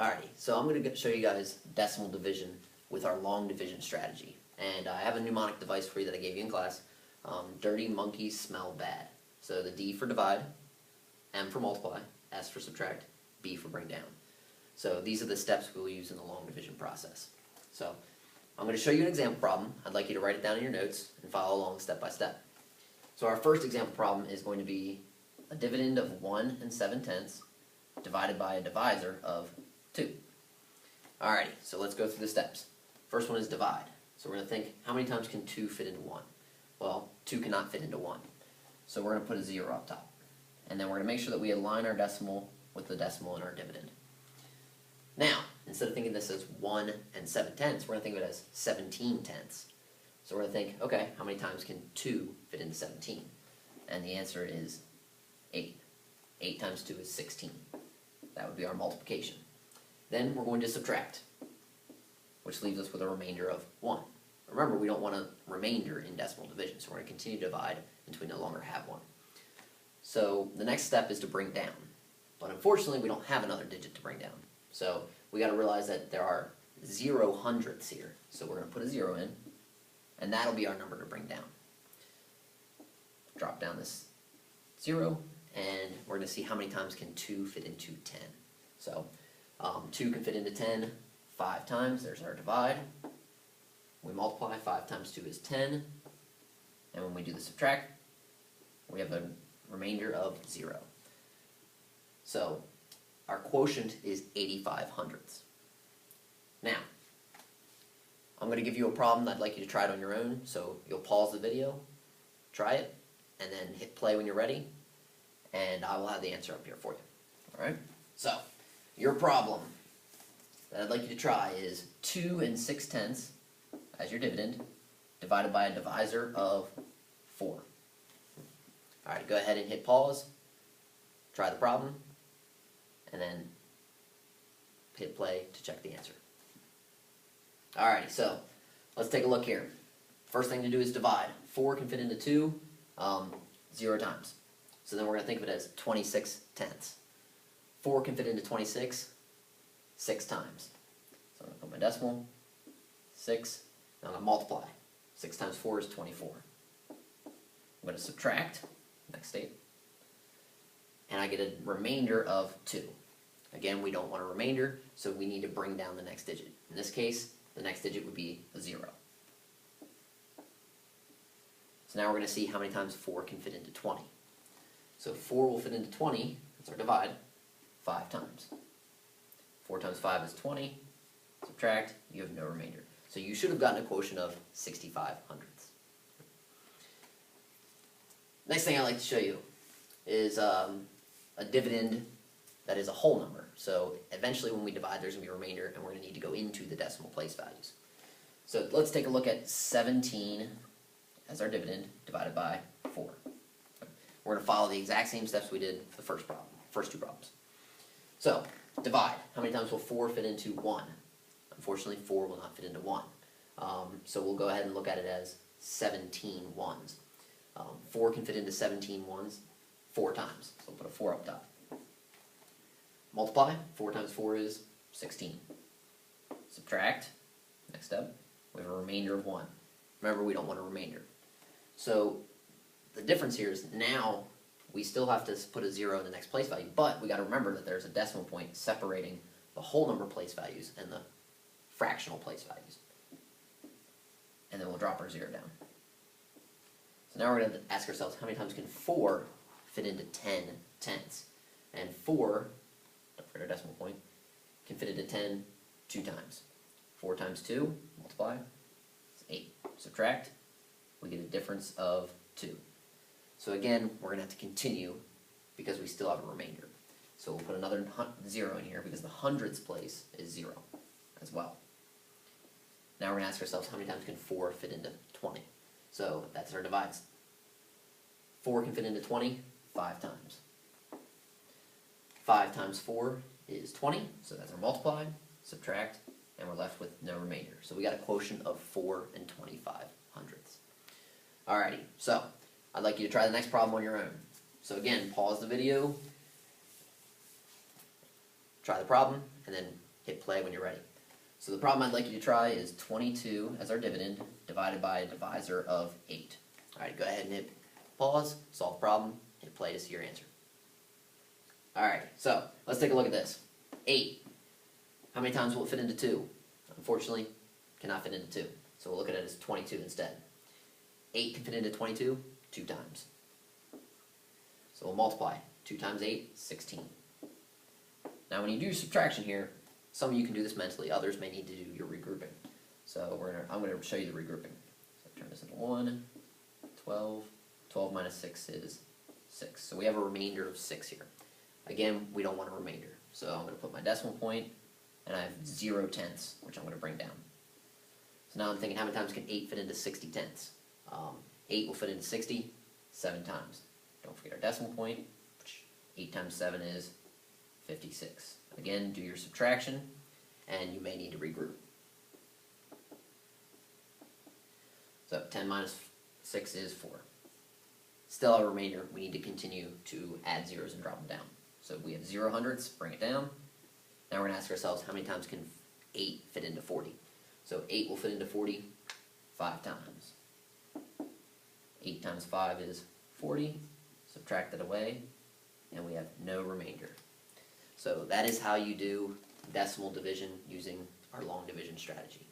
Alrighty, so I'm going to show you guys decimal division with our long division strategy. And I have a mnemonic device for you that I gave you in class. Dirty monkeys smell bad. So the D for divide, M for multiply, S for subtract, B for bring down. So these are the steps we'll use in the long division process. So I'm going to show you an example problem. I'd like you to write it down in your notes and follow along step by step. So our first example problem is going to be a dividend of 1 7/10 divided by a divisor of 2. Alrighty, so let's go through the steps. First one is divide. So we're going to think, how many times can 2 fit into 1? Well, 2 cannot fit into 1. So we're going to put a 0 up top. And then we're going to make sure that we align our decimal with the decimal in our dividend. Now, instead of thinking this as 1 7/10, we're going to think of it as 17/10. So we're going to think, okay, how many times can 2 fit into 17? And the answer is 8. 8 times 2 is 16. That would be our multiplication. Then we're going to subtract, which leaves us with a remainder of 1. Remember, we don't want a remainder in decimal division, so we're going to continue to divide until we no longer have 1. So the next step is to bring down. But unfortunately, we don't have another digit to bring down. So we got to realize that there are 0 hundredths here. So we're going to put a 0 in, and that'll be our number to bring down. Drop down this 0, and we're going to see how many times can 2 fit into 10. So 2 can fit into 10 5 times. There's our divide. We multiply. 5 times 2 is 10. And when we do the subtract, we have a remainder of 0. So our quotient is 85 hundredths. Now, I'm going to give you a problem. I'd like you to try it on your own. So you'll pause the video, try it, and then hit play when you're ready. And I will have the answer up here for you. Alright? So, your problem that I'd like you to try is 2 6/10 as your dividend divided by a divisor of 4. Alright, go ahead and hit pause, try the problem, and then hit play to check the answer. Alrighty, so let's take a look here. First thing to do is divide. 4 can fit into 2 0 times. So then we're going to think of it as 26/10. 4 can fit into 26 6 times. So I'm going to put my decimal, 6, now I'm going to multiply. 6 times 4 is 24. I'm going to subtract, next state, and I get a remainder of 2. Again, we don't want a remainder, so we need to bring down the next digit. In this case, the next digit would be a 0. So now we're going to see how many times 4 can fit into 20. So 4 will fit into 20, that's our divide, 5 times. 4 times 5 is 20, subtract, you have no remainder. So you should have gotten a quotient of 65 hundredths. Next thing I'd like to show you is a dividend that is a whole number. So eventually when we divide, there's going to be a remainder, and we're going to need to go into the decimal place values. So let's take a look at 17 as our dividend divided by 4. We're going to follow the exact same steps we did for the first two problems. So, divide. How many times will 4 fit into 1? Unfortunately, 4 will not fit into 1. So we'll go ahead and look at it as 17 ones. 4 can fit into 17 ones 4 times. So we'll put a 4 up top. Multiply. 4 times 4 is 16. Subtract. Next step. We have a remainder of 1. Remember, we don't want a remainder. So the difference here is now we still have to put a 0 in the next place value, but we got to remember that there's a decimal point separating the whole number place values and the fractional place values. And then we'll drop our 0 down. So now we're going to ask ourselves, how many times can 4 fit into 10 tenths? And 4, don't forget our decimal point, can fit into 10 2 times. 4 times 2, multiply, it's 8. Subtract, we get a difference of 2. So again, we're going to have to continue because we still have a remainder. So we'll put another 0 in here because the hundredths place is 0 as well. Now we're going to ask ourselves, how many times can 4 fit into 20? So that's our divides. 4 can fit into 20 5 times. 5 times 4 is 20, so that's our multiply, subtract, and we're left with no remainder. So we got a quotient of 4 25 hundredths. Alrighty, so I'd like you to try the next problem on your own. So again, pause the video, try the problem, and then hit play when you're ready. So the problem I'd like you to try is 22 as our dividend divided by a divisor of 8. Alright, go ahead and hit pause, solve problem, hit play to see your answer. Alright, so let's take a look at this. 8. How many times will it fit into 2? Unfortunately, cannot fit into 2. So we'll look at it as 22 instead. 8 can fit into 22 2 times. So we'll multiply. 2 times 8, 16. Now when you do subtraction here, some of you can do this mentally, others may need to do your regrouping. So I'm going to show you the regrouping. So turn this into 1, 12, 12 minus 6 is 6. So we have a remainder of 6 here. Again, we don't want a remainder. So I'm going to put my decimal point, and I have 0 tenths, which I'm going to bring down. So now I'm thinking, how many times can 8 fit into 60 tenths? 8 will fit into 60 7 times. Don't forget our decimal point. 8 times 7 is 56. Again, do your subtraction, and you may need to regroup. So 10 minus 6 is 4. Still a remainder. We need to continue to add zeros and drop them down. So we have 0 hundredths, bring it down. Now we're going to ask ourselves, how many times can 8 fit into 40? So 8 will fit into 40 5 times. 8 times 5 is 40. Subtract that away, and we have no remainder. So that is how you do decimal division using our long division strategy.